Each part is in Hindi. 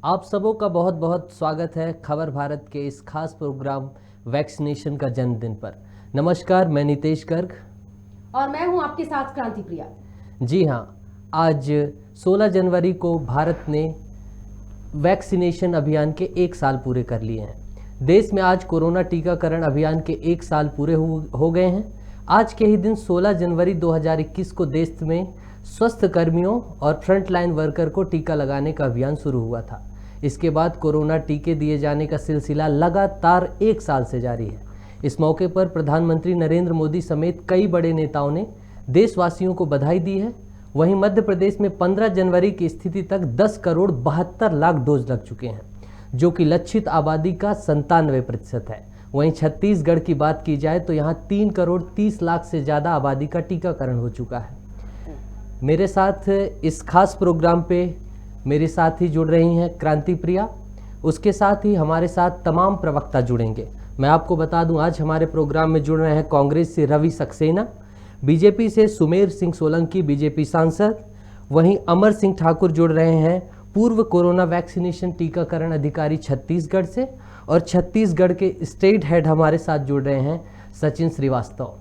आप सबों का बहुत बहुत स्वागत है खबर भारत के इस खास प्रोग्राम वैक्सीनेशन का जन्मदिन पर। नमस्कार, मैं नितेश गर्ग और मैं हूं आपके साथ क्रांति प्रिया। जी हाँ, आज 16 जनवरी को भारत ने वैक्सीनेशन अभियान के 1 साल पूरे कर लिए हैं। देश में आज कोरोना टीकाकरण अभियान के 1 साल पूरे हो गए हैं। आज के ही दिन 16 जनवरी 2021 को देश में स्वास्थ्य कर्मियों और फ्रंटलाइन वर्कर को टीका लगाने का अभियान शुरू हुआ था। इसके बाद कोरोना टीके दिए जाने का सिलसिला लगातार 1 साल से जारी है। इस मौके पर प्रधानमंत्री नरेंद्र मोदी समेत कई बड़े नेताओं ने देशवासियों को बधाई दी है। वहीं मध्य प्रदेश में 15 जनवरी की स्थिति तक 10 करोड़ 72 लाख डोज लग चुके हैं, जो कि लक्षित आबादी का 97% है। वहीं छत्तीसगढ़ की बात की जाए तो यहाँ 3 करोड़ 30 लाख से ज़्यादा आबादी का टीकाकरण हो चुका है। मेरे साथ इस खास प्रोग्राम पे मेरे साथ ही जुड़ रही हैं क्रांति प्रिया, उसके साथ ही हमारे साथ तमाम प्रवक्ता जुड़ेंगे। मैं आपको बता दूं, आज हमारे प्रोग्राम में जुड़ रहे हैं कांग्रेस से रवि सक्सेना, बीजेपी से सुमेर सिंह सोलंकी बीजेपी सांसद, वहीं अमर सिंह ठाकुर जुड़ रहे हैं पूर्व कोरोना वैक्सीनेशन टीकाकरण अधिकारी छत्तीसगढ़ से, और छत्तीसगढ़ के स्टेट हेड हमारे साथ जुड़ रहे हैं सचिन श्रीवास्तव।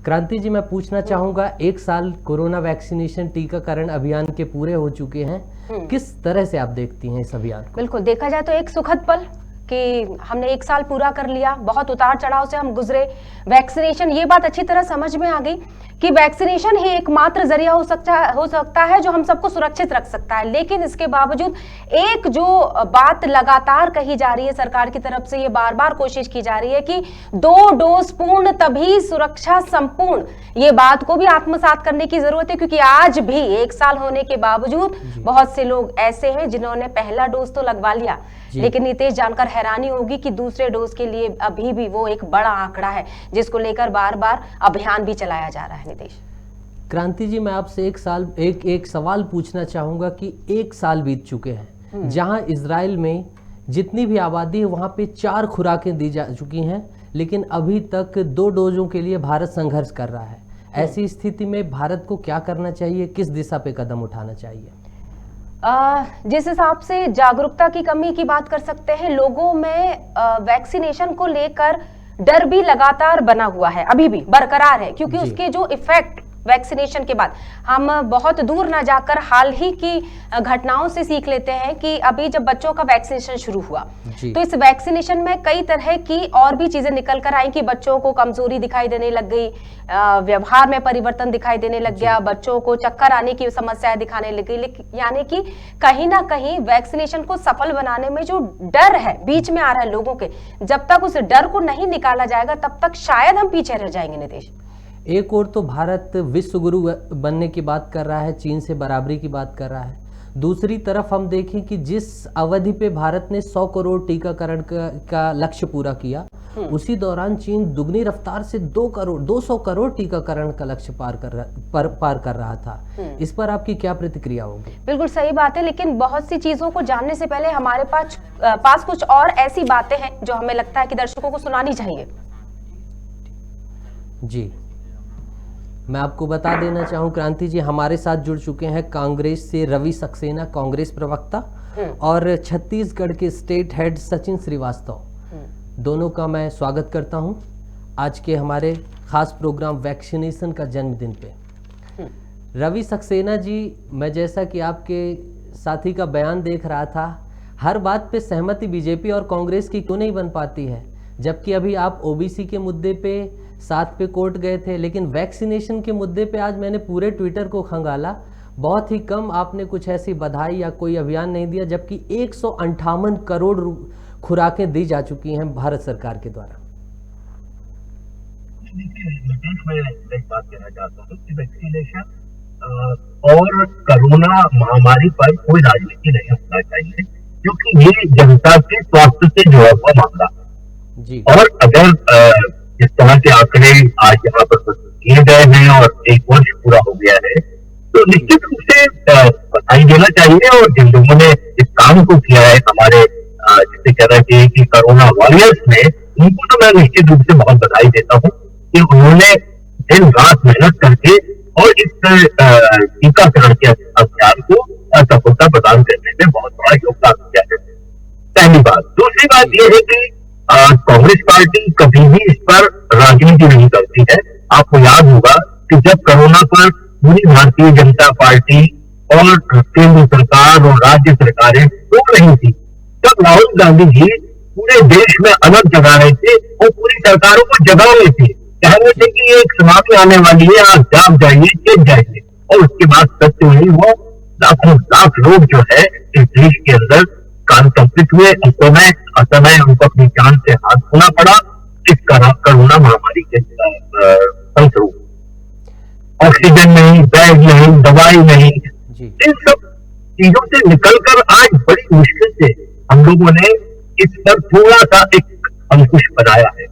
क्रांति जी, मैं पूछना चाहूँगा, 1 साल कोरोना वैक्सीनेशन टीकाकरण अभियान के पूरे हो चुके हैं, किस तरह से आप देखती हैं इस अभियान को? बिल्कुल, देखा जाए तो एक सुखद पल कि हमने 1 साल पूरा कर लिया। बहुत उतार चढ़ाव से हम गुजरे। वैक्सीनेशन, ये बात अच्छी तरह समझ में आ गई कि वैक्सीनेशन ही एकमात्र जरिया हो सकता है जो हम सबको सुरक्षित रख सकता है। लेकिन इसके बावजूद एक जो बात लगातार कही जा रही है सरकार की तरफ से, ये बार बार कोशिश की जा रही है कि 2 डोज पूर्ण तभी सुरक्षा संपूर्ण। ये बात को भी आत्मसात करने की जरूरत है, क्योंकि आज भी 1 साल होने के बावजूद बहुत से लोग ऐसे हैं जिन्होंने पहला डोज तो लगवा लिया, लेकिन नितेश, जानकर हैरानी होगी कि दूसरे डोज के लिए अभी भी वो एक बड़ा आंकड़ा है जिसको लेकर बार बार अभियान भी चलाया जा रहा है। नितेश, क्रांति जी, मैं आपसे एक सवाल पूछना चाहूंगा कि 1 साल बीत चुके हैं, जहां इजराइल में जितनी भी आबादी है वहां पे 4 खुराकें दी जा चुकी हैं, लेकिन अभी तक 2 डोजों के लिए भारत संघर्ष कर रहा है। ऐसी स्थिति में भारत को क्या करना चाहिए, किस दिशा पे कदम उठाना चाहिए? जिस हिसाब से जागरूकता की कमी की बात कर सकते हैं, लोगों में वैक्सीनेशन को लेकर डर भी लगातार बना हुआ है, अभी भी बरकरार है, क्योंकि उसके जो इफेक्ट वैक्सीनेशन के बाद, हम बहुत दूर ना जाकर हाल ही की घटनाओं से सीख लेते हैं कि अभी जब बच्चों का वैक्सीनेशन शुरू हुआ तो इस वैक्सीनेशन में कई तरह की और भी चीजें निकल कर आई कि बच्चों को कमजोरी दिखाई देने लग गई, व्यवहार में परिवर्तन दिखाई देने लग गया, बच्चों को चक्कर आने की समस्याएं दिखाने लग गई। यानी कि कहीं ना कहीं वैक्सीनेशन को सफल बनाने में जो डर है बीच में आ रहा है लोगों के, जब तक उस डर को नहीं निकाला जाएगा तब तक शायद हम पीछे रह जाएंगे। नितेश, एक और तो भारत विश्व गुरु बनने की बात कर रहा है, चीन से बराबरी की बात कर रहा है। दूसरी तरफ हम देखें कि जिस अवधि पे भारत ने 100 करोड़ टीकाकरण का लक्ष्य पूरा किया, उसी दौरान चीन दुगनी रफ्तार से 200 करोड़ टीकाकरण का लक्ष्य पार कर रहा था। इस पर आपकी क्या प्रतिक्रिया होगी? बिल्कुल सही बात है, लेकिन बहुत सी चीजों को जानने से पहले हमारे पास कुछ और ऐसी बातें हैं जो हमें लगता है कि दर्शकों को सुनानी चाहिए। जी, मैं आपको बता देना चाहूँ क्रांति जी, हमारे साथ जुड़ चुके हैं कांग्रेस से रवि सक्सेना, कांग्रेस प्रवक्ता, और छत्तीसगढ़ के स्टेट हेड सचिन श्रीवास्तव। दोनों का मैं स्वागत करता हूं आज के हमारे खास प्रोग्राम वैक्सीनेशन का जन्मदिन पे। रवि सक्सेना जी, मैं जैसा कि आपके साथी का बयान देख रहा था, हर बात पे सहमति बीजेपी और कांग्रेस की क्यों नहीं बन पाती है? जबकि अभी आप ओबीसी के मुद्दे पे साथ पे कोर्ट गए थे, लेकिन वैक्सीनेशन के मुद्दे पे आज मैंने पूरे ट्विटर को खंगाला, बहुत ही कम आपने कुछ ऐसी बधाई या कोई अभियान नहीं दिया, जबकि 158 करोड़ खुराकें दी जा चुकी हैं भारत सरकार के द्वारा। मैं एक बात कहना चाहता हूँ कि वैक्सीनेशन और कोरोना महामारी पर कोई राजनीति नहीं होना चाहिए, क्योंकि ये जनता के स्वास्थ्य से जुड़ा हुआ मामला जी। और अगर इस तरह के आंकड़े आज यहाँ पर किए गए हैं और 1 वर्ष पूरा हो गया है, तो निश्चित रूप से बधाई देना चाहिए। और जिन लोगों ने इस काम को किया है, हमारे जिसे कहना चाहिए कि कोरोना वॉरियर्स ने, उनको तो मैं निश्चित रूप से बहुत बधाई देता हूँ कि उन्होंने दिन रात मेहनत करके और इस टीकाकरण के अभियान को सफलता प्रदान करने में बहुत बड़ा योगदान दिया है। दूसरी बात यह है कि कांग्रेस पार्टी कभी भी इस पर राजनीति नहीं करती है। आपको याद होगा कि जब कोरोना पर पूरी भारतीय जनता पार्टी और केंद्र सरकार और राज्य सरकारें बोल रही थी, तब राहुल गांधी जी पूरे देश में अलग जगा रहे थे और पूरी सरकारों को जगा रहे थे, कह रहे थे कि ये एक सुनामी आने वाली है, आप जाग जाइए, चेत जाइए। और उसके बाद सत्य हुई, वो लाखों लाख लोग जो है इस देश के अंदर कांतंत्रित हुए, असमय उनको अपनी जान से हाथ धोना पड़ा इस कोरोना महामारी के फलस्वरूप। ऑक्सीजन नहीं, बैग नहीं, दवाई नहीं, इन सब चीजों से निकलकर आज बड़ी मुश्किल से हम लोगों ने इस पर थोड़ा सा एक अंकुश बनाया है।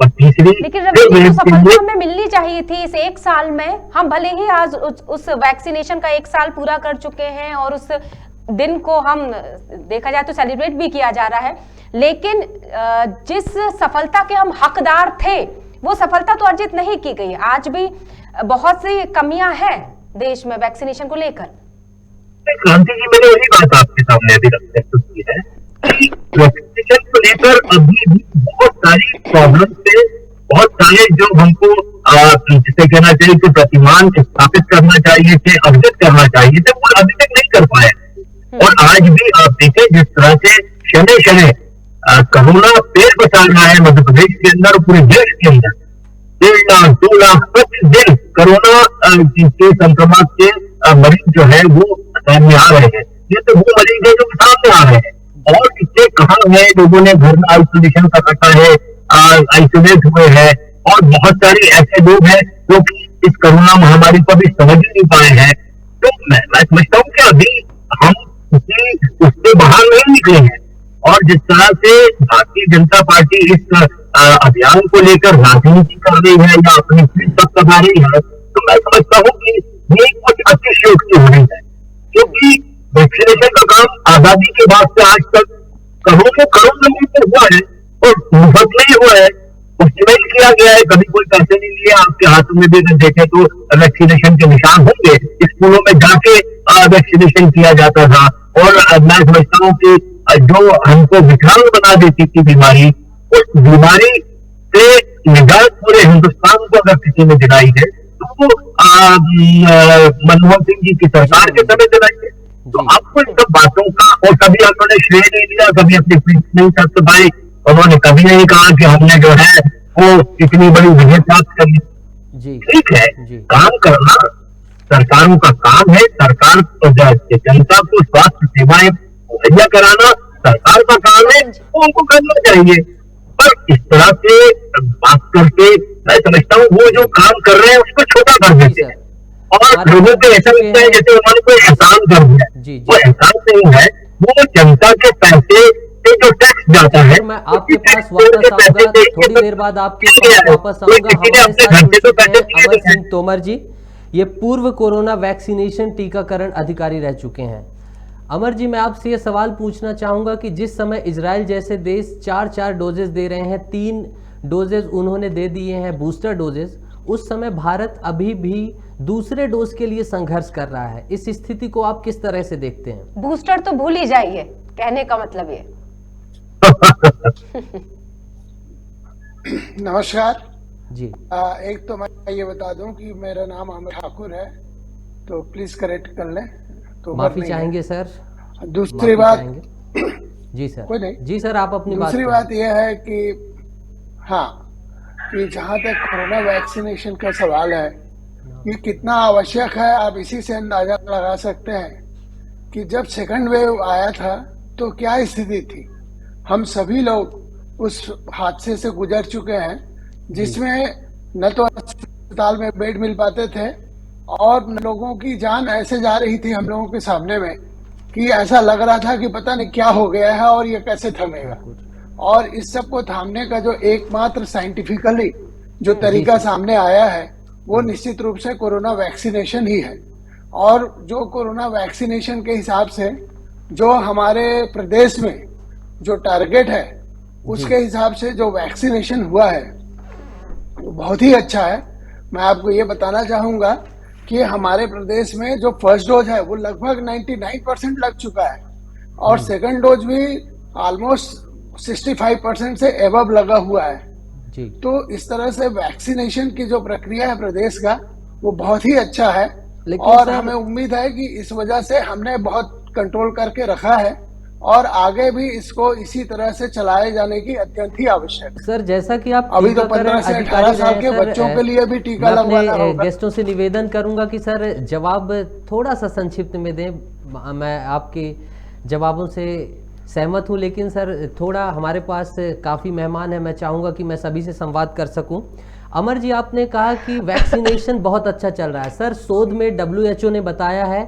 और तीसरी, लेकिन रवि जी, सफलता हमें मिलनी चाहिए थी इस एक साल में। हम भले ही आज उस वैक्सीनेशन का एक साल पूरा कर चुके हैं और उस दिन को हम देखा जाए तो सेलिब्रेट भी किया जा रहा है, लेकिन जिस सफलता के हम हकदार थे वो सफलता तो अर्जित नहीं की गई। आज भी बहुत सी कमियां हैं देश में वैक्सीनेशन को लेकर। क्रांति जी, मैंने वही बात आपके सामने अभी प्रस्तुत की है कि वैक्सीनेशन को लेकर अभी भी बहुत सारी प्रॉब्लम थे, बहुत सारे जो हमको जिसे कहना चाहिए कि प्रतिमान स्थापित करना चाहिए थे, अवगत करना चाहिए थे, वो अभी तक नहीं कर पाए। और आज भी आप देखें जिस तरह से शनि शनि कोरोना पेड़ बचाल रहा है मध्य प्रदेश के अंदर और पूरे देश के अंदर 1.5 लाख 2 लाख प्रतिदिन कोरोना के संक्रमण के मरीज जो है वो सामने आ रहे हैं। ये तो वो मरीज है जो सामने आ रहे हैं, और इससे कहाँ है, लोगों ने घर में आइसोलेशन का रखा है, आइसोलेट हुए हैं, और बहुत सारे ऐसे लोग हैं जो कि इस कोरोना महामारी को भी समझ नहीं पाए हैं। तो मैं समझता हूँ कि अभी हम उससे बाहर नहीं निकले हैं, और जिस तरह से भारतीय जनता पार्टी इस अभियान को लेकर राजनीति कर रही है या अपनी तक कमा रही है, तो मैं समझता हूँ कि ये कुछ अतिशयोक्ति हो रही है, क्योंकि वैक्सीनेशन का काम आजादी के बाद से आज तक करोड़ों लोगों को हुआ है और मुफ्त में ही हुआ है, ऑप्टिमाइज किया गया है, कभी कोई पैसे नहीं लिए। आपके हाथों में भी अगर देखें तो वैक्सीनेशन के निशान होंगे, स्कूलों में जाके वैक्सीनेशन किया जाता था। और मैं समझता हूँ कि जो हमको विकलांग बना देती थी बीमारी, उस बीमारी से निजात पूरे हिंदुस्तान को अगर किसी ने दिलाई है तो वो मनमोहन सिंह जी की सरकार के समय दिलाई है। तो आपको इन सब बातों का, और कभी उन्होंने श्रेय नहीं लिया, कभी अपनी पीठ नहीं कर पाए, उन्होंने कभी नहीं कहा कि हमने जो है वो इतनी बड़ी विजय प्राप्त कर ली। ठीक है, काम करना सरकारों का काम है, सरकार जनता को स्वास्थ्य सेवाएं मुहैया कराना सरकार का काम है, वो उनको करना चाहिए। पर इस तरह से बात करके मैं समझता हूँ वो जो काम कर रहे हैं उसको छोटा कर देते हैं, और लोगों को ऐसा लगता है जैसे उन्होंने कोई एहसान कर दिया। वो एहसान नहीं है, वो जनता के पैसे से जो टैक्स जाता है। मैं आपके पास वापस आऊंगा, थोड़ी देर बाद आपके पास वापस आऊंगा। हमारे साथ जुड़ चुके हैं अमर सिंह तोमर जी, ये पूर्व कोरोना वैक्सीनेशन टीकाकरण अधिकारी रह चुके हैं। अमर जी, मैं आपसे ये सवाल पूछना चाहूंगा कि जिस समय इजराइल जैसे देश 4 डोजेस दे रहे हैं, 3 डोजेस उन्होंने दे दिए हैं बूस्टर डोजेस, उस समय भारत अभी भी दूसरे डोज के लिए संघर्ष कर रहा है। इस स्थिति को आप किस तरह से देखते हैं? बूस्टर तो भूल ही जाइए, कहने का मतलब ये। नमस्कार जी। एक तो मैं ये बता दूं कि मेरा नाम अमर ठाकुर है, तो प्लीज करेक्ट कर लें। तो माफी चाहेंगे सर। दूसरी बात जी सर, कोई नहीं जी सर, आप अपनी दूसरी बात यह है कि हाँ, कि जहां तक कोरोना वैक्सीनेशन का सवाल है, ये कितना आवश्यक है आप इसी से अंदाजा लगा सकते हैं कि जब सेकंड वेव आया था तो क्या स्थिति थी। हम सभी लोग उस हादसे से गुजर चुके हैं जिसमें न तो अस्पताल में बेड मिल पाते थे और लोगों की जान ऐसे जा रही थी हम लोगों के सामने में कि ऐसा लग रहा था कि पता नहीं क्या हो गया है और ये कैसे थमेगा। और इस सब को थामने का जो एकमात्र साइंटिफिकली जो तरीका सामने आया है वो निश्चित रूप से कोरोना वैक्सीनेशन ही है। और जो कोरोना वैक्सीनेशन के हिसाब से जो हमारे प्रदेश में जो टारगेट है उसके हिसाब से जो वैक्सीनेशन हुआ है वो बहुत ही अच्छा है। मैं आपको ये बताना चाहूंगा कि हमारे प्रदेश में जो फर्स्ट डोज है वो लगभग 99% लग चुका है और सेकंड डोज भी ऑलमोस्ट 65% से एबव लगा हुआ है। जी तो इस तरह से वैक्सीनेशन की जो प्रक्रिया है प्रदेश का वो बहुत ही अच्छा है। लेकिन और सर- हमें उम्मीद है कि इस वजह से हमने बहुत कंट्रोल करके रखा है और आगे भी इसको इसी तरह से चलाए जाने की अत्यंत ही आवश्यक है। सर, जैसा कि आप अभी तो टीकाकरण 15 से 18 अधिकारी साल रहे के सर, बच्चों के लिए भी टीका मैं लगवाना अपने होगा। गेस्टों से निवेदन करूंगा कि सर जवाब थोड़ा सा संक्षिप्त में दें। मैं आपके जवाबों से सहमत हूं, लेकिन सर थोड़ा हमारे पास काफ़ी मेहमान हैं, मैं चाहूँगा कि मैं सभी से संवाद कर सकूं। अमर जी, आपने कहा कि वैक्सीनेशन बहुत अच्छा चल रहा है। सर, शोध में WHO ने बताया है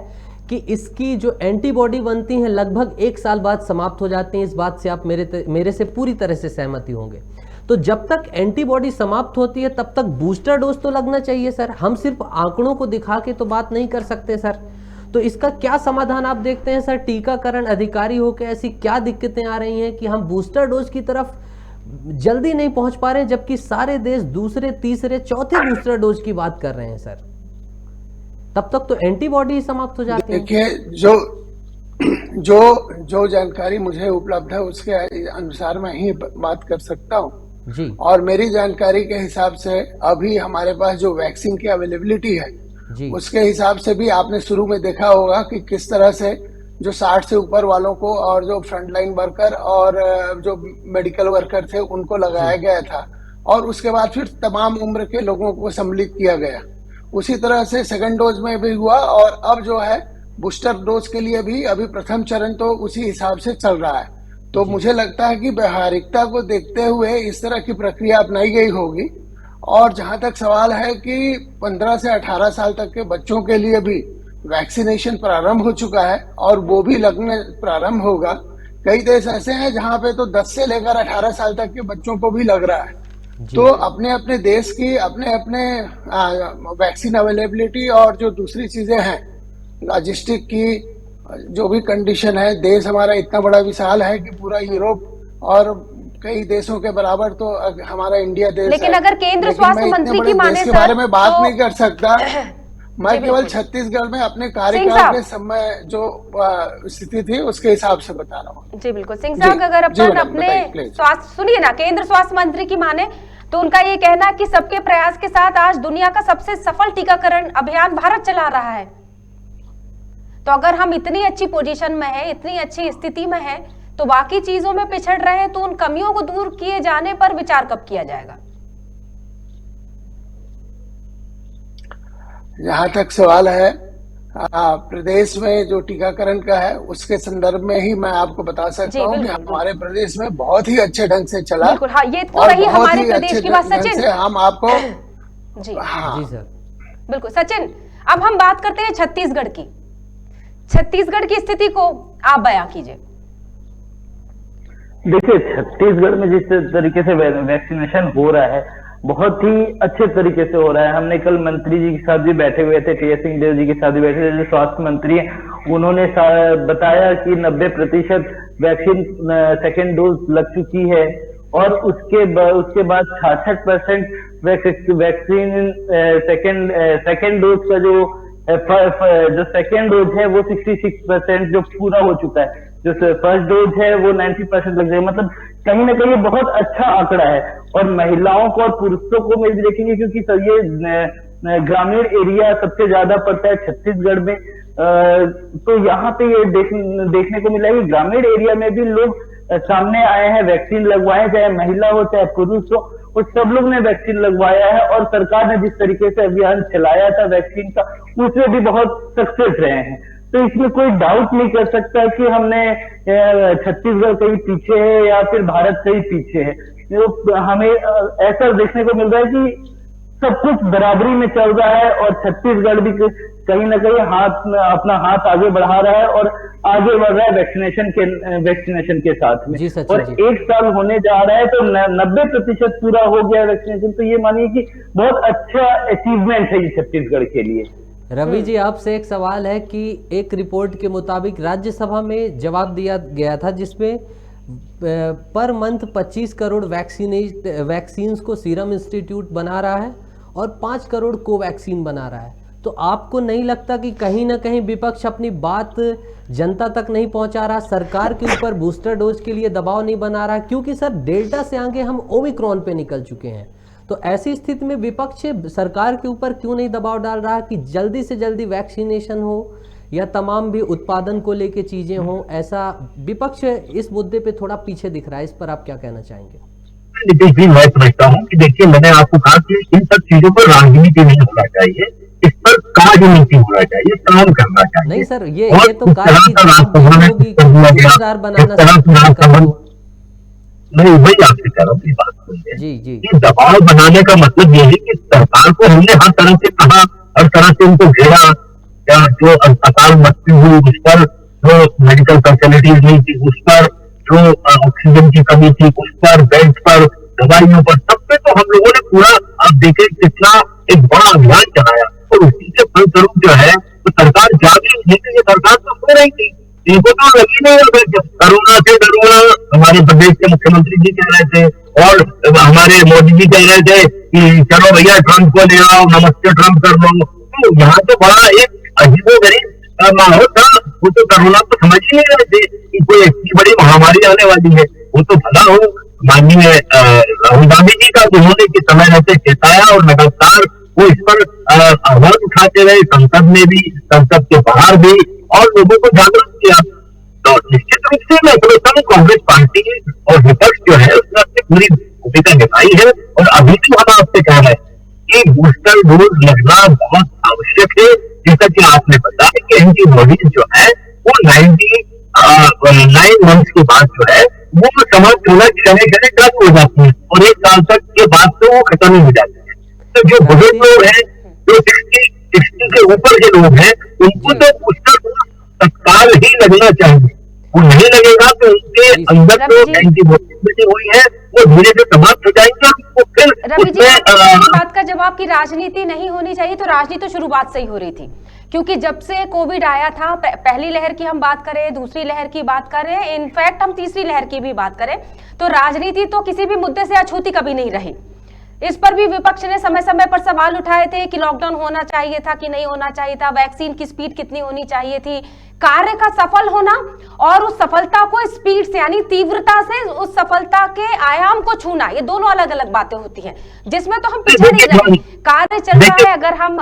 कि इसकी जो एंटीबॉडी बनती हैं लगभग 1 साल बाद समाप्त हो जाती हैं। इस बात से आप मेरे से पूरी तरह से सहमति होंगे। तो जब तक एंटीबॉडी समाप्त होती है तब तक बूस्टर डोज तो लगना चाहिए सर। हम सिर्फ आंकड़ों को दिखा के तो बात नहीं कर सकते सर। तो इसका क्या समाधान आप देखते हैं सर? टीकाकरण अधिकारी होकर ऐसी क्या दिक्कतें आ रही हैं कि हम बूस्टर डोज की तरफ जल्दी नहीं पहुंच पा रहे हैं, जबकि सारे देश दूसरे, तीसरे, चौथे बूस्टर डोज की बात कर रहे हैं सर? तब तक तो एंटीबॉडी समाप्त हो जाती है। देखिए, जो जानकारी मुझे उपलब्ध है उसके अनुसार मैं ही बात कर सकता हूँ। जी और मेरी जानकारी के हिसाब से अभी हमारे पास जो वैक्सीन की अवेलेबिलिटी है जी उसके हिसाब से भी आपने शुरू में देखा होगा कि किस तरह से जो 60 से ऊपर वालों को और जो फ्रंटलाइन वर्कर और जो मेडिकल वर्कर थे उनको लगाया गया था, और उसके बाद फिर तमाम उम्र के लोगों को सम्मिलित किया गया। उसी तरह से सेकंड डोज में भी हुआ, और अब जो है बूस्टर डोज के लिए भी अभी प्रथम चरण तो उसी हिसाब से चल रहा है। तो मुझे लगता है कि व्यवहारिकता को देखते हुए इस तरह की प्रक्रिया अपनाई गई होगी। और जहां तक सवाल है कि 15 से 18 साल तक के बच्चों के लिए भी वैक्सीनेशन प्रारंभ हो चुका है और वो भी लगने प्रारंभ होगा। कई देश ऐसे हैं जहां पे तो 10 से लेकर 18 साल तक के बच्चों को भी लग रहा है। तो अपने अपने देश की अपने अपने वैक्सीन अवेलेबिलिटी और जो दूसरी चीजें हैं, लॉजिस्टिक की जो भी कंडीशन है, देश हमारा इतना बड़ा विशाल है कि पूरा यूरोप और कई देशों के बराबर तो हमारा इंडिया देश लेकिन है। अगर केंद्र लेकिन स्वास्थ्य मैं इतने मंत्री बड़े की माने देश के सर, बारे में बात तो- नहीं कर सकता। मैं जी, केवल बिल्कुल। छत्तीसगढ़ में अपने सिंह कार्यकाल साहब। के समय जो स्थिति थी उसके हिसाब से बता रहा हूँ। जी बिल्कुल सिंह जी, साहब, अगर जी अपन मैडम, अपने बताइए, प्लीज। स्वास्थ्य, सुनिए ना, केंद्र स्वास्थ्य मंत्री की माने तो उनका ये कहना है कि सबके प्रयास के साथ आज दुनिया का सबसे सफल टीकाकरण अभियान भारत चला रहा है। तो अगर हम इतनी अच्छी पोजीशन में है, इतनी अच्छी स्थिति में है, तो बाकी चीजों में पिछड़ रहे हैं, तो उन कमियों को दूर किए जाने पर विचार कब किया जाएगा? जहां तक सवाल है प्रदेश में जो टीकाकरण का है उसके संदर्भ में ही मैं आपको बता जी, सकता हूँ कि बिल्कुल, हमारे प्रदेश में बहुत ही अच्छे ढंग से चला। बिल्कुल, हाँ, ये तो और रही बहुत हमारे ही प्रदेश अच्छे की बात। ढंग सचिन से हम आपको जी हाँ जी सर, बिल्कुल सचिन, अब हम बात करते हैं छत्तीसगढ़ की। छत्तीसगढ़ की स्थिति को आप बयां कीजिए। देखिए, छत्तीसगढ़ में जिस तरीके से वैक्सीनेशन हो रहा है बहुत ही अच्छे तरीके से हो रहा है। हमने कल मंत्री जी के साथ भी बैठे हुए थे, टी.एस. सिंहदेव जी के साथ भी बैठे थे, जो स्वास्थ्य मंत्री हैं, उन्होंने बताया कि 90% वैक्सीन सेकेंड डोज लग चुकी है और उसके बाद 66% वैक्सीन सेकेंड डोज का जो सेकेंड डोज है वो 66% जो पूरा हो चुका है। जो फर्स्ट डोज है वो 90% लग जाएगा। मतलब कहीं ना कहीं बहुत अच्छा आंकड़ा है। और महिलाओं को और पुरुषों को में भी देखेंगे, क्योंकि सर ये ग्रामीण एरिया सबसे ज्यादा पड़ता है छत्तीसगढ़ में। तो यहाँ पे ये देखने को मिला है कि ग्रामीण एरिया में भी लोग सामने आए हैं, वैक्सीन लगवाए, चाहे महिला हो चाहे पुरुष हो, और सब लोग ने वैक्सीन लगवाया है। और सरकार ने जिस तरीके से अभियान चलाया था वैक्सीन का, उसमें भी बहुत सक्सेस रहे हैं। तो इसमें कोई डाउट नहीं कर सकता कि हमने छत्तीसगढ़ कहीं पीछे है या फिर भारत से ही पीछे है। तो हमें ऐसा देखने को मिल रहा है कि सब कुछ बराबरी में चल रहा है और छत्तीसगढ़ भी कहीं ना कहीं अपना हाथ आगे बढ़ा रहा है और आगे बढ़ रहा है वैक्सीनेशन के साथ में। जी सचिन और जी। 1 साल होने जा रहा है तो 90% पूरा हो गया वैक्सीनेशन। तो ये मानिए कि बहुत अच्छा अचीवमेंट है ये छत्तीसगढ़ के लिए। रवि जी, आपसे एक सवाल है कि एक रिपोर्ट के मुताबिक राज्यसभा में जवाब दिया गया था जिसमें पर मंथ 25 करोड़ वैक्सीन्स को सीरम इंस्टीट्यूट बना रहा है और 5 करोड़ कोवैक्सीन बना रहा है। तो आपको नहीं लगता कि कहीं ना कहीं विपक्ष अपनी बात जनता तक नहीं पहुंचा रहा, सरकार के ऊपर बूस्टर डोज के लिए दबाव नहीं बना रहा? क्योंकि सर डेल्टा से आगे हम ओमिक्रॉन पे निकल चुके हैं, तो ऐसी स्थिति में विपक्ष सरकार के ऊपर क्यों नहीं दबाव डाल रहा कि जल्दी से जल्दी वैक्सीनेशन हो या तमाम भी उत्पादन को लेके चीजें हो? ऐसा विपक्ष इस मुद्दे पे थोड़ा पीछे दिख रहा है, इस पर आप क्या कहना चाहेंगे? नीतीश जी, मैं समझता हूँ कि देखिए, मैंने आपको कहा कि इन सब चीजों पर राजनीति नहीं होना चाहिए, इस पर कार्यनीति होना चाहिए, काम करना चाहिए। नहीं सर, ये तो नहीं, वही आपसे कह रहा हूँ कि बात सुनिए जी जी, कि दबाव बनाने का मतलब ये है कि सरकार को हमने हर तरह से कहा, हर तरह से उनको घेरा, या जो अस्पताल मृत्यु हुई उस पर, जो मेडिकल फैसिलिटीज नहीं थी उस पर, जो ऑक्सीजन की कमी थी उस पर, बेड पर, दवाइयों पर, सब पे तो हम लोगों ने पूरा, आप देखें कितना एक बड़ा अभियान चलाया, और उसी के फलस्वरूप जो है तो सरकार जागी नहीं थी, ये सरकार तो सो रही थी, इनको तो लगी नहीं है। जब कोरोना से डरूंगा, हमारे प्रदेश के मुख्यमंत्री जी कह रहे थे और हमारे मोदी जी कह रहे थे कि चलो भैया ट्रंप को ले आओ, नमस्ते ट्रंप कर लो, तो यहाँ तो बड़ा एक अजीबोगरीब माहौल था। वो तो कोरोना को समझ ही नहीं रहे थे कि कोई इतनी बड़ी महामारी आने वाली है। वो तो भला हो माननीय राहुल गांधी जी का, जिन्होंने कि समय रहते चेताया और लगातार वो इस पर आवाज उठाते रहे, संसद में भी, संसद के बाहर भी, और लोगों को जागरूक किया। तो निश्चित रूप से मैं समझता हूँ कांग्रेस पार्टी और विपक्ष जो है उसने अपनी पूरी भूमिका निभाई है, और अभी भी हम आपसे कह रहे हैं कि बूस्टर डोज लगना बहुत आवश्यक है। जैसा कि आपने बताया कि एंटीबॉडीज जो है वो 99 मंथ्स के बाद जो है वो समाप्त होना क्षण खत्म हो जाती है, और 1 साल तक के बाद तो वो खत्म ही हो जाती है। तो जो बुजुर्ग लोग हैं, जो 60 के ऊपर के लोग हैं, उनको तो बूस्टर डोज तत्काल ही लगना चाहिए। वो नहीं लगेगा तो उनके अंदर जो एंटीबॉडी हुई है वो धीरे से समाप्त हो जाएंगे, और उसको फिर रवि जी, बात का जवाब की राजनीति नहीं होनी चाहिए, तो राजनीति तो शुरुआत से ही हो रही थी, क्योंकि जब से कोविड आया था, पहली लहर की हम बात करें, दूसरी लहर की बात करें, इनफैक्ट हम तीसरी लहर की भी बात करें, तो राजनीति तो किसी भी मुद्दे से अछूती कभी नहीं रही। इस पर भी विपक्ष ने समय समय पर सवाल उठाए थे कि लॉकडाउन होना चाहिए था कि नहीं होना चाहिए था, वैक्सीन की स्पीड कितनी होनी चाहिए थी, कार्य का सफल होना और उस सफलता को स्पीड से यानी तीव्रता से उस सफलता के आयाम को छूना, ये दोनों अलग अलग बातें होती हैं, जिसमें तो हम पीछे नहीं रहे। कार्य चल रहा है। अगर हम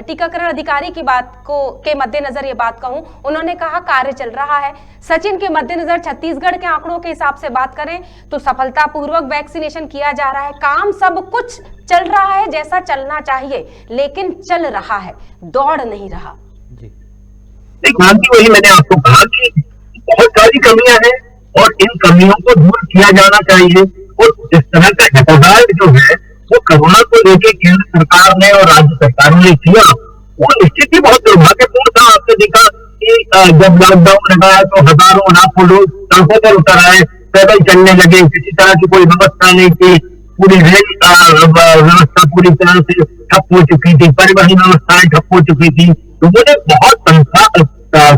टीकाकरण अधिकारी की बात को के मद्देनजर ये बात कहूं, उन्होंने कहा कार्य चल रहा है। सचिन के मद्देनजर छत्तीसगढ़ के आंकड़ों के हिसाब से बात करें तो सफलतापूर्वक वैक्सीनेशन किया जा रहा है, काम सब कुछ चल रहा है जैसा चलना चाहिए, लेकिन चल रहा है, दौड़ नहीं रहा। वही मैंने आपको कहा कि बहुत सारी कमियां हैं और इन कमियों को दूर किया जाना चाहिए। और जिस तरह का हितोगार जो है वो कोरोना को लेकर केंद्र सरकार ने और राज्य सरकारों ने किया, वो निश्चित ही बहुत दुर्भाग्यपूर्ण था। आपने देखा कि जब लॉकडाउन लगाया तो हजारों लाखों लोग सड़कों पर उतर आए, पैदल चलने लगे, किसी तरह की कोई व्यवस्था नहीं थी, पूरी रेल व्यवस्था पूरी तरह से ठप हो चुकी थी, परिवहन व्यवस्थाएं ठप हो चुकी थी। लोगों ने बहुत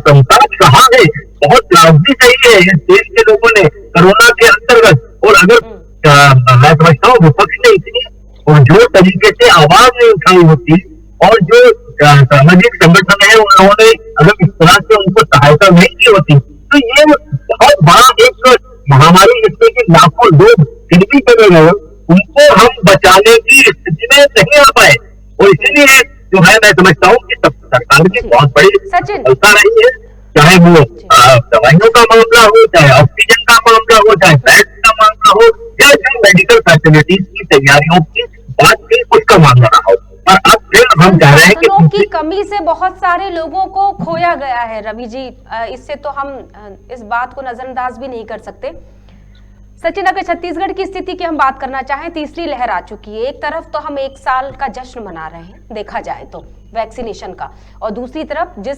संताप सहा है, बहुत त्रासदी सही है इस देश के लोगों ने कोरोना के अंतर्गत। और अगर मैं समझता हूँ विपक्ष ने इतनी और जो तरीके से आवाज नहीं उठाई होती, और जो सामाजिक संगठन है उन लोगों ने अगर इस तरह से उनको सहायता नहीं की होती, तो ये बहुत बड़ा एक महामारी जिसमें कि लाखों लोग फिर भी चले गए, उनको हम बचाने की स्थिति में नहीं आ पाए। और इसीलिए जो है मैं समझता हूँ कि सरकार की बहुत बड़ी सफलता रही है, चाहे वो दवाइयों का मामला हो, चाहे ऑक्सीजन का मामला हो, चाहे बेड का मामला हो, या जो मेडिकल फैसिलिटीज की तैयारियों की बात थी उसका मामला रहा हो। और अब फिर हम कह रहे हैं कि की कमी से बहुत सारे लोगों को खोया गया है रवि जी, इससे तो हम इस बात को नजरअंदाज भी नहीं कर सकते। सचिन, अगर छत्तीसगढ़ की स्थिति की हम बात करना चाहें, तीसरी लहर आ चुकी है। एक तरफ तो हम 1 साल का जश्न मना रहे हैं देखा जाए तो वैक्सीनेशन का, और दूसरी तरफ जिस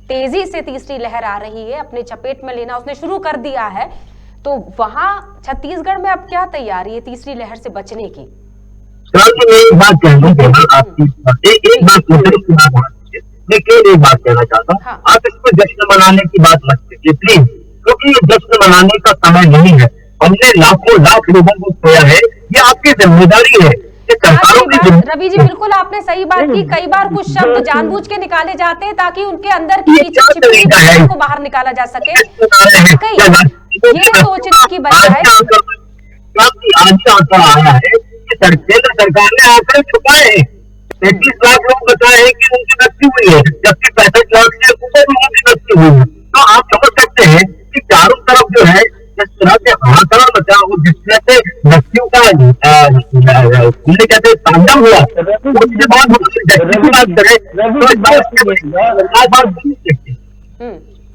तेजी से तीसरी लहर आ रही है अपने चपेट में लेना उसने शुरू कर दिया है, तो वहां छत्तीसगढ़ में अब क्या तैयारी है तीसरी लहर से बचने की? एक बात कहना चाहता हूँ, आप इसमें जश्न मनाने की बात मत कीजिए प्लीज, क्योंकि ये जश्न मनाने का समय नहीं है। हमने लाखों लाख लोगों को खोया है, ये आपकी जिम्मेदारी है, ये सरकारों की रवि जी बिल्कुल आपने सही बात की। कई बार कुछ शब्द जानबूझ के निकाले जाते हैं ताकि उनके अंदर की पीछे छिपी हुई बातों को बाहर निकाला जा सके। वाकई ये सोचने की बजाय आंकड़ा आया है कि केंद्र सरकार ने आंकड़े छुपाए हैं। 33 लाख लोग बताए हैं कि उनकी मृत्यु हुई है, जबकि 65 लाख से ऊपर लोगों की मृत्यु हुई है। तो आप समझ सकते हैं कि चारों तरफ जो है जिस तरह से हाहाकार मचा और जिस तरह से मृत्यु का जिसे कहते हैं तांडव हुआ, उसके बाद बात करें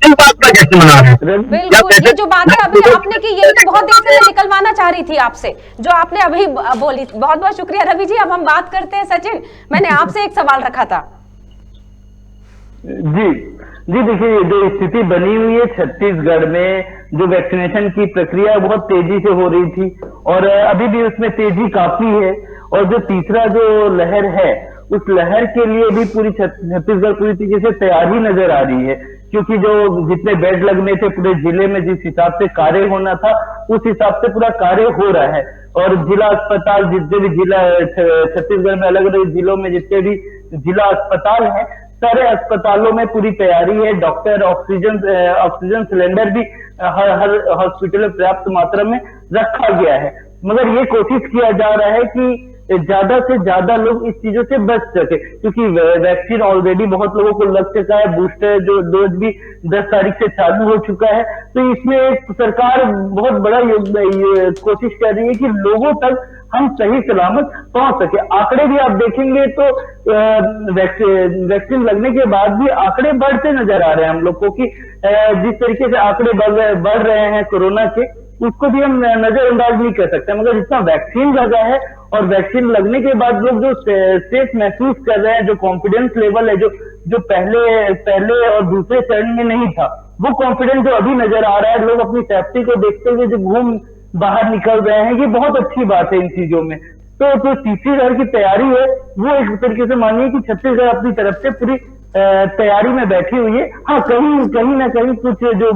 इस बात का कैसे मना रहे हैं? बिल्कुल, ये जो बात है अभी आपने की, ये तो बहुत देर से मैं निकलवाना चाह रही थी आपसे, जो आपने अभी बोली। बहुत बहुत शुक्रिया रवि जी। अब हम बात करते हैं सचिन, मैंने आपसे एक सवाल रखा था। जी जी, देखिए जो स्थिति बनी हुई है छत्तीसगढ़ में, जो वैक्सीनेशन की प्रक्रिया बहुत तेजी से हो रही थी और अभी भी उसमें तेजी काफी है। और जो तीसरा जो लहर है, उस लहर के लिए भी पूरी छत्तीसगढ़ पूरी तरीके से तैयार ही नजर आ रही है, क्योंकि जो जितने बेड लगने थे पूरे जिले में, जिस हिसाब से कार्य होना था उस हिसाब से पूरा कार्य हो रहा है। और जिला अस्पताल, जितने भी जिला छत्तीसगढ़ में अलग अलग जिलों में जितने भी जिला अस्पताल हैं, सारे अस्पतालों में पूरी तैयारी है। डॉक्टर, ऑक्सीजन सिलेंडर भी हर हॉस्पिटल में पर्याप्त मात्रा में रखा गया है। मगर ये कोशिश किया जा रहा है कि ज्यादा से ज्यादा लोग इस चीजों से बच सके, क्योंकि वैक्सीन ऑलरेडी बहुत लोगों को लग चुका है, बूस्टर जो डोज भी 10 तारीख से चालू हो चुका है। तो इसमें सरकार बहुत बड़ा कोशिश कर रही है कि लोगों तक हम सही सलामत पहुंच सके। आंकड़े भी आप देखेंगे तो वैक्सीन लगने के बाद भी आंकड़े बढ़ते नजर आ रहे हैं हम लोग को, कि जिस तरीके से आंकड़े बढ़ रहे हैं कोरोना के, उसको भी हम नजरअंदाज नहीं कर सकते। मगर जितना वैक्सीन लगा है और वैक्सीन लगने के बाद लोग जो सेफ महसूस कर रहे हैं, जो कॉन्फिडेंस लेवल है, जो पहले और दूसरे चरण में नहीं था, वो कॉन्फिडेंस जो अभी नजर आ रहा है, लोग अपनी सेफ्टी को देखते हुए जो घूम बाहर निकल रहे हैं, ये बहुत अच्छी बात है इन चीजों में। तो जो तीसरी लहर की तैयारी है, वो एक तरीके से मानिए कि छत्तीसगढ़ अपनी तरफ से पूरी तैयारी में बैठी हुई है। हाँ, कहीं ना कहीं कुछ जो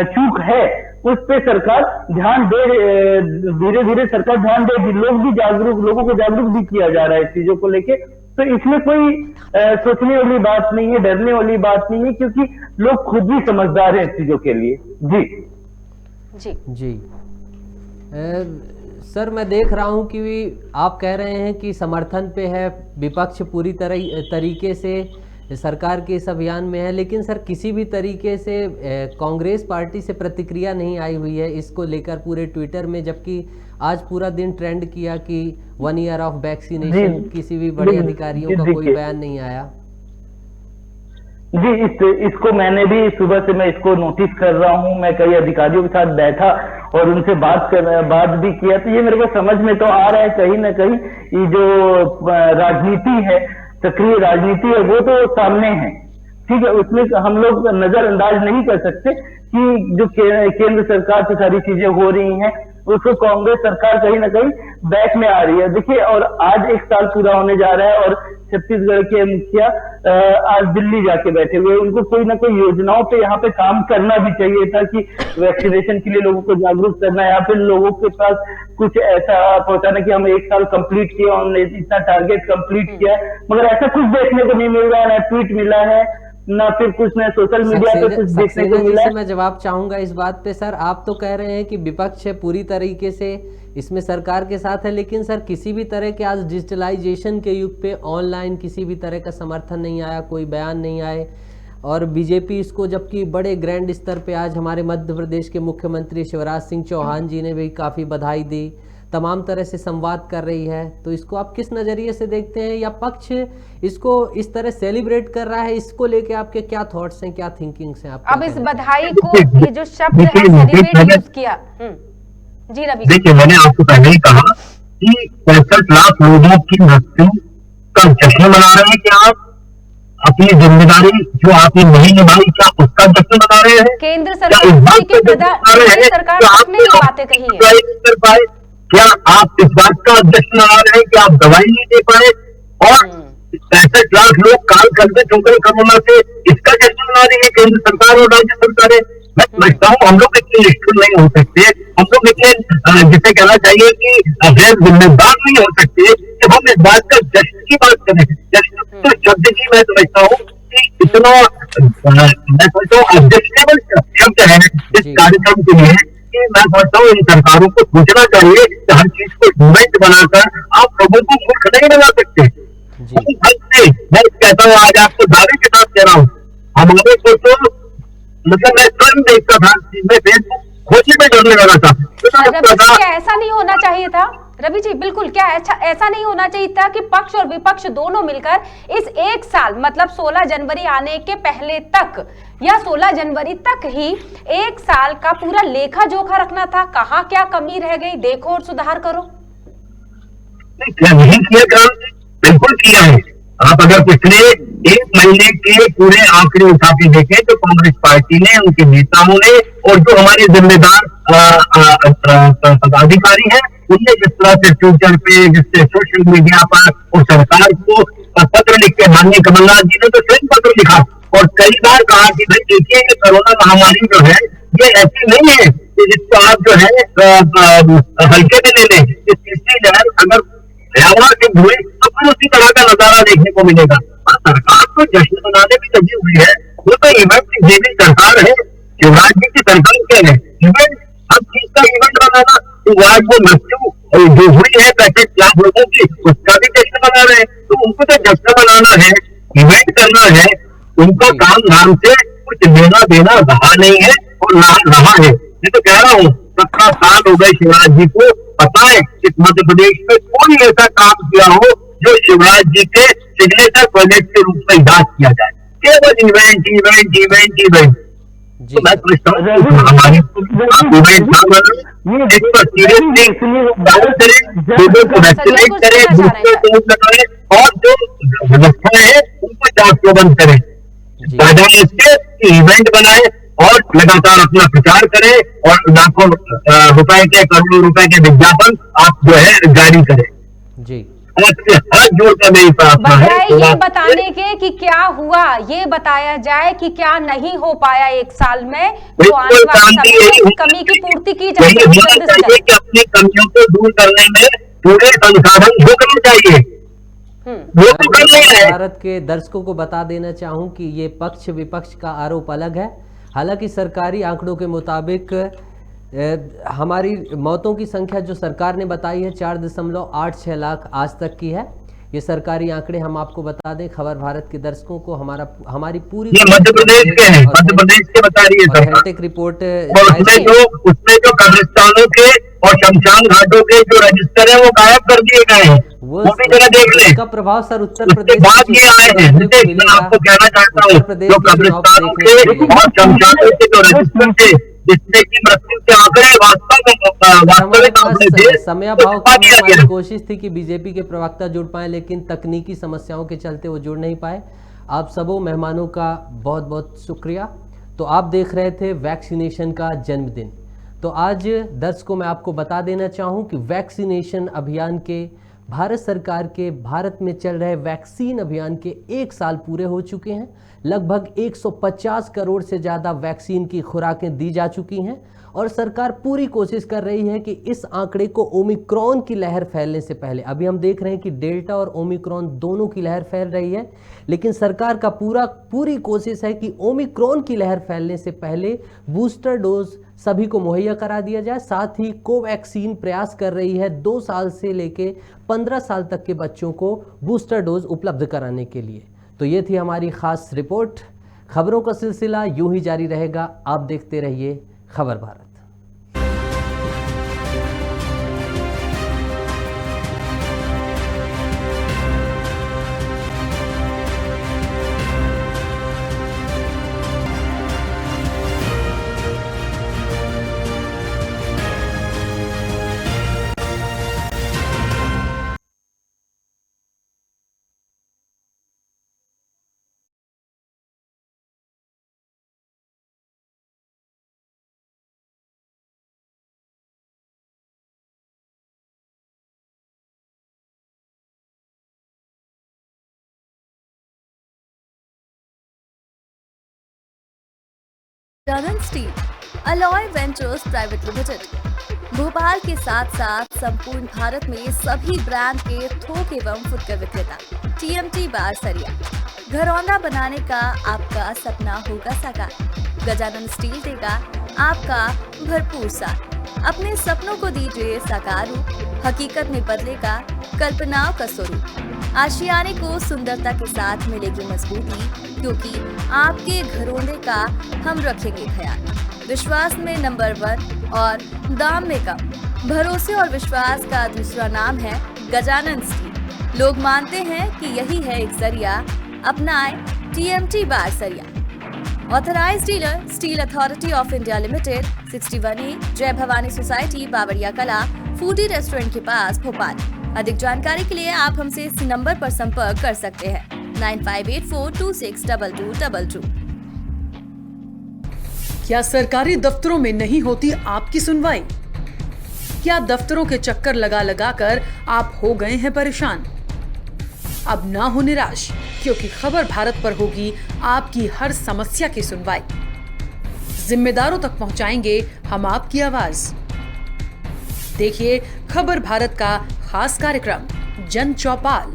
चूक है उस पे सरकार ध्यान दे, धीरे धीरे सरकार ध्यान देगी। लोगों को जागरूक भी किया जा रहा है इस चीजों को लेके। तो इसमें कोई सोचने वाली बात नहीं है, डरने वाली बात नहीं है, क्योंकि लोग खुद भी समझदार हैं इस चीजों के लिए। जी जी जी सर, मैं देख रहा हूं कि आप कह रहे हैं कि समर्थन पे है, विपक्ष पूरी तरीके से सरकार के इस अभियान में है, लेकिन सर किसी भी तरीके से कांग्रेस पार्टी से प्रतिक्रिया नहीं आई हुई है इसको लेकर पूरे ट्विटर में, जबकि आज पूरा दिन ट्रेंड किया कि 1 ईयर ऑफ वैक्सीनेशन, किसी भी बड़े अधिकारियों का कोई बयान नहीं आया। जी, इसको मैंने भी सुबह से मैं इसको नोटिस कर रहा हूँ। मैं कई अधिकारियों के साथ बैठा और उनसे बात भी किया, तो ये मेरे को समझ में तो आ रहा है कहीं ना कहीं ये जो राजनीति है, सक्रिय राजनीति है, वो तो सामने है। ठीक है, उसमें हम लोग नजरअंदाज नहीं कर सकते कि जो केंद्र सरकार से सारी चीजें हो रही हैं, उसको कांग्रेस सरकार कहीं ना कहीं बैक में आ रही है। देखिए, और आज 1 साल पूरा होने जा रहा है और छत्तीसगढ़ के मुखिया आज दिल्ली जाके बैठे हुए। उनको कोई ना कोई योजनाओं पे यहाँ पे काम करना भी चाहिए था कि वैक्सीनेशन के लिए लोगों को जागरूक करना है, या फिर लोगों के पास कुछ ऐसा पहुंचाना कि हम 1 साल कंप्लीट किया, हमने इतना टारगेट कंप्लीट किया। मगर ऐसा कुछ देखने को नहीं मिल रहा है, ना ट्वीट मिला है, ना फिर कुछ ना सोशल मीडिया पे कुछ देखने को मिला है। मैं जवाब चाहूंगा इस बात पे। सर, आप तो कह रहे हैं कि विपक्ष पूरी तरीके से इसमें सरकार के साथ है, लेकिन सर किसी भी तरह के आज डिजिटलाइजेशन के युग पे ऑनलाइन किसी भी तरह का समर्थन नहीं आया, कोई बयान नहीं आए। और बीजेपी इसको, जबकि बड़े ग्रैंड स्तर पे आज हमारे मध्य प्रदेश के मुख्यमंत्री शिवराज सिंह चौहान जी ने भी काफ़ी बधाई दी, तमाम तरह से संवाद कर रही है, तो इसको आप किस नज़रिए से देखते हैं, या पक्ष इसको इस तरह सेलिब्रेट कर रहा है, इसको लेके आपके क्या थॉट्स हैं, क्या थिंकिंग्स हैं आप? अब इस बधाई को, ये जो शब्द है सेलिब्रेट यूज किया। जी रवि, देखिए, मैंने आपको पहले ही कहा कि 65 लाख लोगों की मृत्यु का जश्न मना रहे हैं। क्या आप अपनी जिम्मेदारी जो आपने नहीं निभाई, क्या उसका जश्न मना रहे हैं? केंद्र सरकार ने ये बातें कही है, क्या आप इस बात का जश्न मना रहे हैं कि आप दवाई नहीं दे पाए और 65 लाख लोग काल करते ठोकर कोरोना से, इसका जश्न मना रही है केंद्र सरकार और राज्य सरकारें? मैं समझता हूँ हम लोग इतने निष्ठुर नहीं हो सकते, हम लोग इतने जिसे कहना चाहिए कि गैर जिम्मेदार नहीं हो सकते कि जब हम इस बात का जश्न की बात करें, जश्न तो शब्द ही मैं समझता हूँ कि इतना मैं समझता हूँ ऑब्जेक्टेबल शब्द है इस कार्यक्रम के लिए कि मैं समझता हूँ इन सरकारों को सोचना चाहिए कि हर चीज को इवेंट बनाकर आप लोगों को मूर्ख नहीं बना सकते। मैं कहता हूँ आज आपको दावे के साथ कह रहा हूँ, हमारे को तो मतलब मैं फिल्म देखता था, मैं फेसबुक खोजने में डरने लगा था। रवि जी, क्या ऐसा नहीं होना चाहिए था? रवि जी, बिल्कुल, क्या ऐसा नहीं होना चाहिए था कि पक्ष और विपक्ष दोनों मिलकर इस एक साल मतलब 16 जनवरी आने के पहले तक या 16 जनवरी तक ही एक साल का पूरा लेखा जोखा रखना था? कहाँ क्या कमी रह गई, देखो और सुधार करो। नहीं किया काम, बिल्कुल किया है। आप अगर पिछले एक महीने के पूरे आंकड़े उठा के देखें तो कांग्रेस पार्टी ने, उनके नेताओं ने और जो हमारे जिम्मेदार पदाधिकारी हैं उनने जिस तरह से ट्विटर पे, जिससे सोशल मीडिया पर और सरकार को पत्र लिख के, माननीय कमलनाथ जी ने तो स्वयं पत्र लिखा और कई बार कहा कि भाई देखिए ये कोरोना महामारी जो है ये ऐसी नहीं है कि जिसको आप जो है हल्के में ले लें। इस तीसरी लहर अगर भयावह से हुए तो फिर उसी तरह का नजारा देखने को मिलेगा। और सरकार तो जश्न मनाने में लगी हुई है, वो तो इवेंट देवी सरकार है, शिवराज जी की सरकार क्या है, इवेंट, हर चीज का इवेंट बनाना। तो आज वो मृत्यु जो हुई है 65 लाख लोगों की, उसका भी जश्न मना रहे हैं, तो उनको तो जश्न मनाना है, इवेंट करना है, उनका काम नाम से कुछ लेना देना रहा नहीं है और ना रहा है। मैं तो कह रहा हूँ 17 साल हो गए शिवराज जी को, पता है इस मध्य प्रदेश में कोई ऐसा काम किया हो जो शिवराज जी के सिग्नेचर प्रोजेक्ट के रूप में याद किया जाए, केवल इवेंट इवेंट इवेंट इवेंट। तो मैं समझता हूँ हमारी इवेंट ना बने, इस पर सीरियसली बात करें, लोगों को वैक्सीनेट करें, बूस्टर डोज लगाएं और जो व्यवस्थाएं हैं उनको जांच प्रबंध करें, बाजार इसके इवेंट बनाए और लगातार अपना प्रचार करें और लाखों रुपए के, करोड़ों रुपए के विज्ञापन आप जो है जारी करें। जी, हाथ जोड़कर मेरी प्रार्थना है ये बताने के कि क्या हुआ, ये बताया जाए कि क्या नहीं हो पाया एक साल में, तो आने वाले समय में कमी की पूर्ति की जाए। कि अपनी कमियों को दूर करने में पूरे संसाधन झोंकने चाहिए। वो तो कर नहीं रहे। भारत के दर्शकों को बता देना चाहूं कि ये पक्ष विपक्ष का आरोप अलग है। हालांकि सरकारी आंकड़ों के मुताबिक हमारी मौतों की संख्या जो सरकार ने बताई है 4.86 लाख आज तक की है। ये सरकारी आंकड़े हम आपको बता दें, खबर भारत के दर्शकों को हमारी पूरी मध्य प्रदेश के हैं, मध्य प्रदेश के बता रही है ऑथेंटिक रिपोर्ट। उसमें जो कब्रिस्तानों के और शमशान घाटों के जो रजिस्टर है वो गायब कर दिए गए हैं, वो भी जरा देख लें। इसका प्रभाव सर उत्तर प्रदेश बाद ये आए हैं। मैं आपको कहना चाहता हूँ जो कब्रिस्तानों के और शमशानों के जो रजिस्टर थे जिसमें की मृत्यु के आंकड़े वास्तविक आंकड़े थे, समयाभाव की हमारी कोशिश थी कि बीजेपी के प्रवक्ता जुड़ पाए, लेकिन तकनीकी समस्याओं के चलते वो जुड़ नहीं पाए। आप सबों मेहमानों का बहुत बहुत शुक्रिया। तो आप देख रहे थे वैक्सीनेशन का जन्मदिन। तो आज दर्शकों मैं आपको बता देना चाहूँ कि वैक्सीनेशन अभियान के भारत सरकार के भारत में चल रहे वैक्सीन अभियान के 1 साल पूरे हो चुके हैं। लगभग 150 करोड़ से ज़्यादा वैक्सीन की खुराकें दी जा चुकी हैं और सरकार पूरी कोशिश कर रही है कि इस आंकड़े को ओमिक्रॉन की लहर फैलने से पहले, अभी हम देख रहे हैं कि डेल्टा और ओमिक्रॉन दोनों की लहर फैल रही है, लेकिन सरकार का पूरी कोशिश है कि ओमिक्रॉन की लहर फैलने से पहले बूस्टर डोज सभी को मुहैया करा दिया जाए। साथ ही कोवैक्सीन प्रयास कर रही है 2 साल से लेके 15 साल तक के बच्चों को बूस्टर डोज उपलब्ध कराने के लिए। तो ये थी हमारी खास रिपोर्ट। खबरों का सिलसिला यूं ही जारी रहेगा, आप देखते रहिए खबर Bharat. Dun & Steel, Alloy Ventures Private Limited, Bhopal के साथ साथ संपूर्ण भारत में सभी ब्रांड के थोक एवं फुटकर विक्रेता TMT बार सरिया। घरौंदा बनाने का आपका सपना होगा साकार। गजानन स्टील देगा आपका भरपूर साथ। अपने सपनों को दीजिए साकार रूप, हकीकत में बदलेगा कल्पनाओं का स्वरूप। आशियाने को सुंदरता के साथ मिलेगी मजबूती, क्योंकि आपके घरौंदे का हम रखेंगे ख्याल। विश्वास में नंबर 1 और दाम में कम। भरोसे और विश्वास का दूसरा नाम है गजानन स्टील। लोग मानते हैं कि यही है एक जरिया, अपनाएं TMT बार सरिया। Authorised dealer steel authority of India limited, 61A Jai Bhavani society, Bawaria कला, फूडी रेस्टोरेंट के पास, भोपाल। अधिक जानकारी के लिए आप हमसे इस नंबर पर संपर्क कर सकते हैं 9584262222। क्या सरकारी दफ्तरों में नहीं होती आपकी सुनवाई? क्या दफ्तरों के चक्कर लगा लगा कर आप हो गए हैं परेशान? अब ना हो निराश, क्योंकि खबर भारत पर होगी आपकी हर समस्या की सुनवाई। जिम्मेदारों तक पहुंचाएंगे हम आपकी आवाज। देखिए खबर भारत का खास कार्यक्रम जन चौपाल,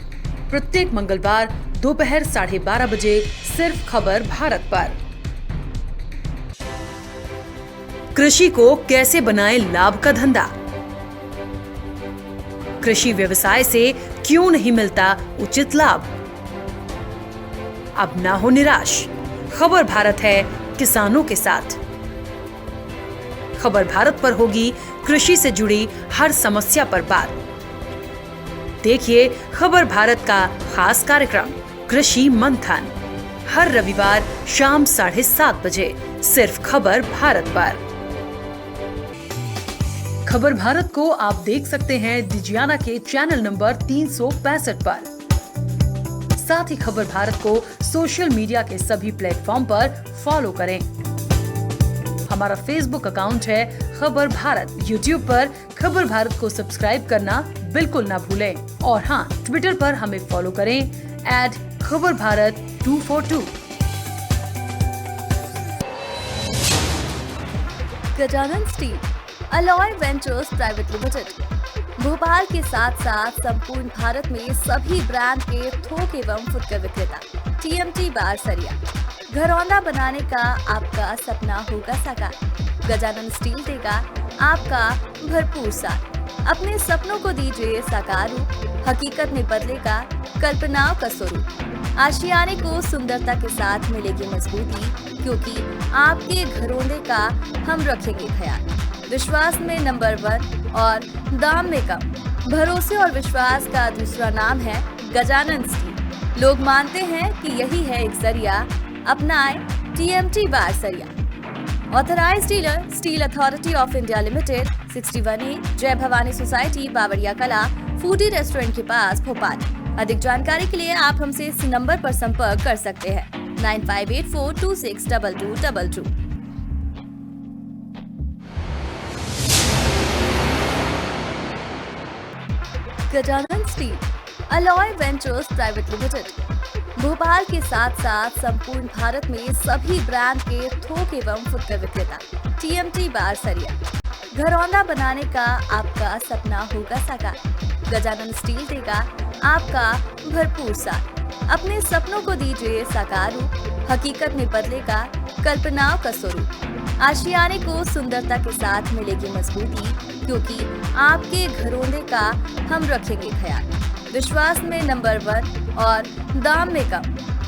प्रत्येक मंगलवार दोपहर 12:30 बजे सिर्फ खबर भारत पर। कृषि को कैसे बनाए लाभ का धंधा? कृषि व्यवसाय से क्यों नहीं मिलता उचित लाभ? अब ना हो निराश, खबर भारत है किसानों के साथ। खबर भारत पर होगी कृषि से जुड़ी हर समस्या पर बात। देखिए खबर भारत का खास कार्यक्रम कृषि मंथन, हर रविवार शाम 7:30 बजे सिर्फ खबर भारत पर। खबर भारत को आप देख सकते हैं डिजियाना के चैनल नंबर 365 पर। साथ ही खबर भारत को सोशल मीडिया के सभी प्लेटफॉर्म पर फॉलो करें। हमारा फेसबुक अकाउंट है खबर भारत। यूट्यूब पर खबर भारत को सब्सक्राइब करना बिल्कुल ना भूलें। और हाँ, ट्विटर पर हमें फॉलो करें @खबरभारत242। Gajanan steel alloy ventures private limited, Bhopal के साथ साथ संपूर्ण भारत में सभी ब्रांड के थोक एवं फुटकर विक्रेता TMT बार सरिया। घरौंदा बनाने का आपका सपना होगा साकार। गजानन स्टील देगा आपका भरपूर साथ। अपने सपनों को दीजिए साकार रूप, हकीकत में बदलेगा कल्पनाओं का स्वरूप। आशियाने को सुंदरता के साथ मिलेगी मजबूती, क्योंकि आपके घरौंदे का हम रखेंगे ख्याल। विश्वास में नंबर 1 और दाम में कम। भरोसे और विश्वास का दूसरा नाम है गजानन स्टील। लोग मानते हैं कि यही है एक जरिया, अपनाएं TMT बार सरिया। Authorised dealer steel authority of India limited, 61A Jai Bhavani society, Bawaria कला, फूडी रेस्टोरेंट के पास, भोपाल। अधिक जानकारी के लिए आप हमसे इस नंबर पर संपर्क कर सकते हैं 9584262222। Gajanan steel alloy ventures private limited, Bhopal के साथ साथ संपूर्ण भारत में सभी ब्रांड के थोक एवं फुटकर विक्रेता TMT बार सरिया। घरौंदा बनाने का आपका सपना होगा साकार। गजानन स्टील देगा आपका भरपूर साथ। अपने सपनों को दीजिए साकार रूप, हकीकत में बदलेगा कल्पनाओं का स्वरूप। आशियाने को सुंदरता के साथ मिलेगी मजबूती, क्योंकि आपके घरौंदे का हम रखेंगे ख्याल। विश्वास में नंबर 1 और दाम में कम।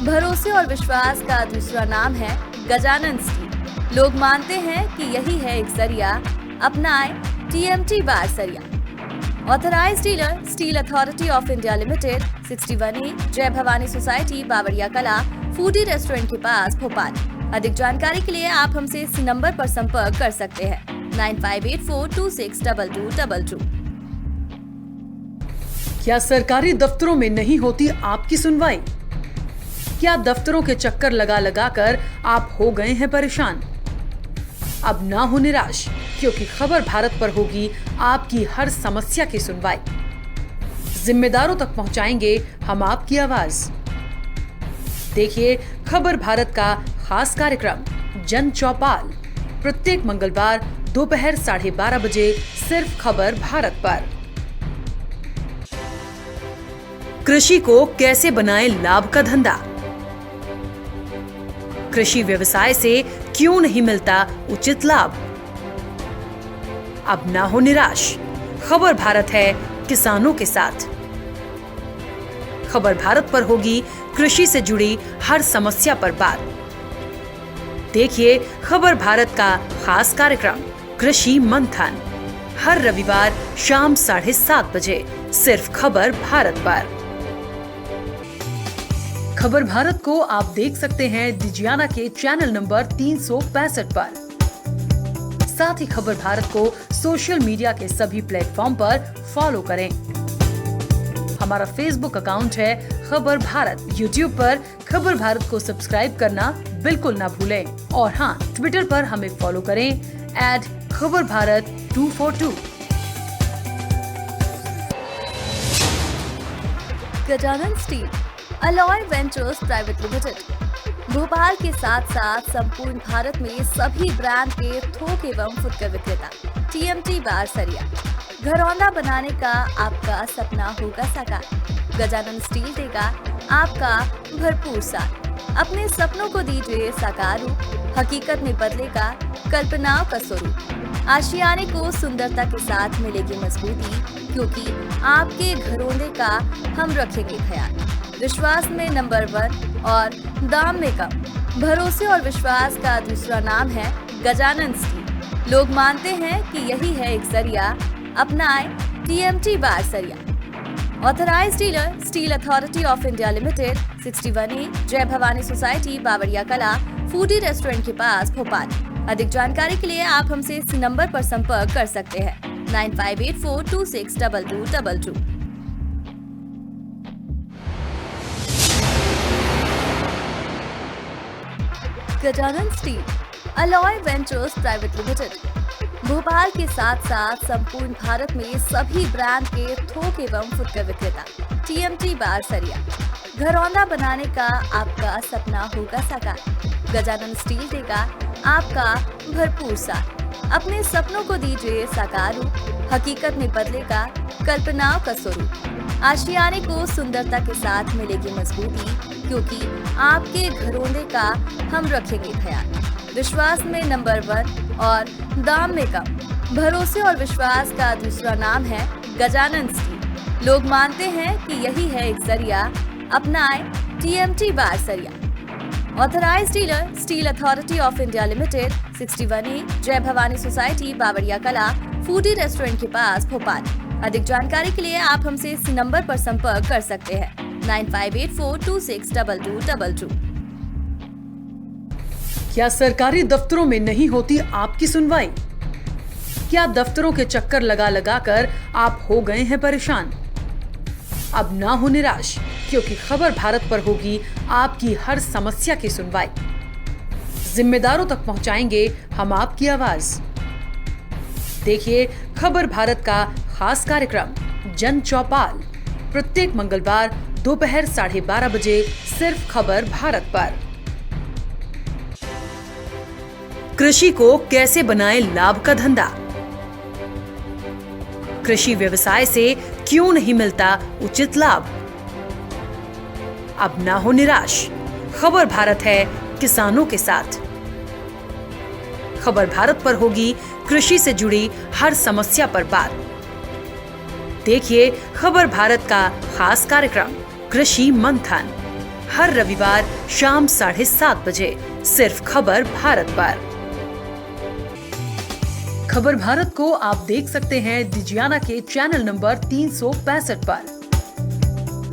भरोसे और विश्वास का दूसरा नाम है गजानन स्टील। लोग मानते हैं कि यही है एक जरिया, अपनाएं TMT बार सरिया। Authorised dealer steel authority of India limited, 61A Jai Bhavani society, Bawaria कला, फूडी रेस्टोरेंट के पास, भोपाल। अधिक जानकारी के लिए आप हमसे इस नंबर पर संपर्क कर सकते हैं 9584262222। क्या सरकारी दफ्तरों में नहीं होती आपकी सुनवाई? क्या दफ्तरों के चक्कर लगा लगा कर आप हो गए हैं परेशान? अब ना हो निराश, क्योंकि खबर भारत पर होगी आपकी हर समस्या की सुनवाई। जिम्मेदारों तक पहुंचाएंगे हम आपकी आवाज। देखिए खबर भारत का खास कार्यक्रम जन चौपाल, प्रत्येक मंगलवार दोपहर 12:30 बजे सिर्फ खबर भारत पर। कृषि को कैसे बनाएं लाभ का धंधा? कृषि व्यवसाय से क्यों नहीं मिलता उचित लाभ? अब ना हो निराश, खबर भारत है किसानों के साथ। खबर भारत पर होगी कृषि से जुड़ी हर समस्या पर बात। देखिए खबर भारत का खास कार्यक्रम कृषि मंथन हर रविवार शाम 7:30 बजे सिर्फ खबर भारत पर। खबर भारत को आप देख सकते हैं डिजियाना के चैनल नंबर 365 पर। साथ ही खबर भारत को सोशल मीडिया के सभी प्लेटफॉर्म पर फॉलो करें। हमारा फेसबुक अकाउंट है खबर भारत। यूट्यूब पर खबर भारत को सब्सक्राइब करना बिल्कुल ना भूलें। और हाँ, ट्विटर पर हमें फॉलो करें @खबरभारत242। Gajanan steel alloy ventures private limited Bhopal के साथ साथ संपूर्ण भारत में सभी ब्रांड के थोक एवं फुटकर विक्रेता TMT बार सरिया घरौंदा बनाने का आपका सपना होगा साकार। गजानन स्टील देगा आपका भरपूर साथ। अपने सपनों को दीजिए साकार रूप, हकीकत में बदलेगा कल्पनाओं का स्वरूप। आशियाने को सुंदरता के साथ मिलेगी मजबूती, क्योंकि आपके घरौंदे का हम रखेंगे ख्याल। विश्वास में नंबर 1 और दाम में कम। भरोसे और विश्वास का दूसरा नाम है गजानन स्टील। लोग मानते हैं कि यही है एक जरिया, अपनाएं TMT बार सरिया। Authorised dealer steel authority of India limited, 61A Jai Bhavani society, बावड़िया कला, फूडी रेस्टोरेंट के पास, भोपाल। अधिक जानकारी के लिए आप हमसे इस नंबर पर संपर्क कर सकते हैं 9584262222। Gajanan steel alloy ventures private limited Bhopal के साथ साथ संपूर्ण भारत में सभी ब्रांड के थोक एवं फुटकर विक्रेता TMT बार सरिया घरौंदा बनाने का आपका सपना होगा साकार। गजानन स्टील देगा आपका भरपूर साथ। अपने सपनों को दीजिए साकार रूप, हकीकत में बदलेगा कल्पनाओं का स्वरूप। आशियाने को सुंदरता के साथ मिलेगी मजबूती, क्योंकि आपके घरौंदे का हम रखेंगे ख्याल। विश्वास में नंबर 1 और दाम में कम। भरोसे और विश्वास का दूसरा नाम है गजानन स्टील। लोग मानते हैं कि यही है एक जरिया, अपनाएं TMT बार सरिया। Authorised dealer steel authority of India limited, 61A Jai Bhavani society, बावड़िया कला, फूडी रेस्टोरेंट के पास, भोपाल। अधिक जानकारी के लिए आप हमसे इस नंबर पर संपर्क कर सकते हैं 9584262222। क्या सरकारी दफ्तरों में नहीं होती आपकी सुनवाई? क्या दफ्तरों के चक्कर लगा लगा कर आप हो गए हैं परेशान? अब ना हो निराश, क्योंकि खबर भारत पर होगी आपकी हर समस्या की सुनवाई। जिम्मेदारों तक पहुंचाएंगे हम आपकी आवाज। देखिए खबर भारत का खास कार्यक्रम जन चौपाल प्रत्येक मंगलवार दोपहर 12:30 बजे सिर्फ खबर भारत पर। कृषि को कैसे बनाएं लाभ का धंधा? कृषि व्यवसाय से क्यों नहीं मिलता उचित लाभ? अब ना हो निराश, खबर भारत है किसानों के साथ। खबर भारत पर होगी कृषि से जुड़ी हर समस्या पर बात। देखिए खबर भारत का खास कार्यक्रम कृषि मंथन हर रविवार शाम 7:30 बजे सिर्फ खबर भारत पर। खबर भारत को आप देख सकते हैं डिजियाना के चैनल नंबर 365 पर।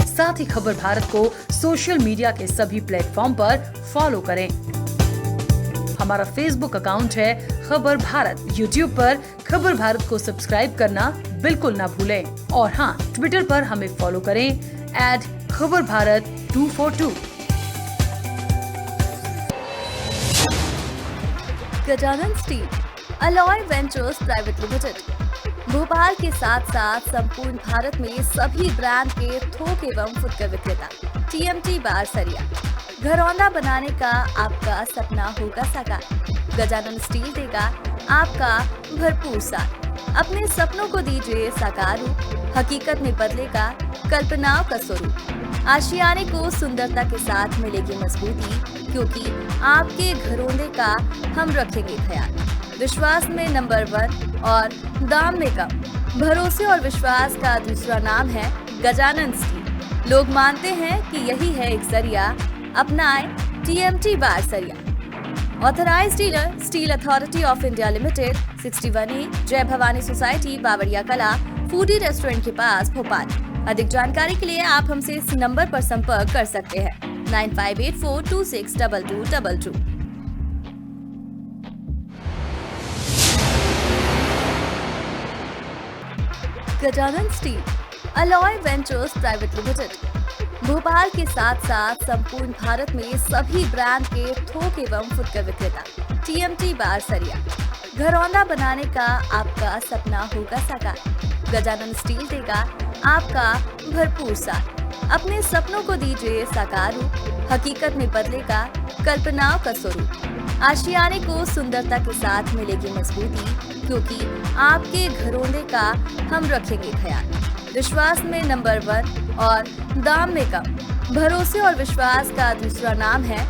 साथ ही खबर भारत को सोशल मीडिया के सभी प्लेटफॉर्म पर फॉलो करें। हमारा फेसबुक अकाउंट है खबर भारत। यूट्यूब पर खबर भारत को सब्सक्राइब करना बिल्कुल ना भूलें। और हाँ, ट्विटर पर हमें फॉलो करें @खबरभारत242। Gajanan steel alloy ventures private limited Bhopal के साथ साथ संपूर्ण भारत में सभी ब्रांड के थोक एवं फुटकर विक्रेता TMT बार सरिया घरौंदा बनाने का आपका सपना होगा साकार। गजानन स्टील देगा आपका भरपूर साथ। अपने सपनों को दीजिए साकार रूप, हकीकत में बदलेगा कल्पनाओं का स्वरूप। आशियाने को सुंदरता के साथ मिलेगी मजबूती, क्योंकि आपके घरौंदे का हम रखेंगे ख्याल। विश्वास में नंबर 1 और दाम में कम। भरोसे और विश्वास का दूसरा नाम है गजानन स्टील। लोग मानते हैं कि यही है एक जरिया, अपनाएं TMT बारसरिया। Authorised dealer steel authority of India limited, 61A Jai Bhavani society, Bawaria कला, फूडी रेस्टोरेंट के पास, भोपाल। अधिक जानकारी के लिए आप हमसे इस नंबर पर संपर्क कर सकते हैं 9584262222। Gajanan steel alloy ventures private limited, Bhopal के साथ साथ संपूर्ण भारत में सभी ब्रांड के थोक एवं फुटकर विक्रेता। TMT बारसरिया, घरौंदा बनाने का आपका सपना होगा साकार। गजानन स्टील देगा आपका भरपूर साथ। अपने सपनों को दीजिए साकार रूप, हकीकत में बदलेगा कल्पनाओं का स्वरूप। आशियाने को सुंदरता के साथ मिलेगी मजबूती, क्योंकि आपके घरौंदे का हम रखेंगे ख्याल। विश्वास में नंबर 1 और दाम में कम। भरोसे और विश्वास का दूसरा नाम है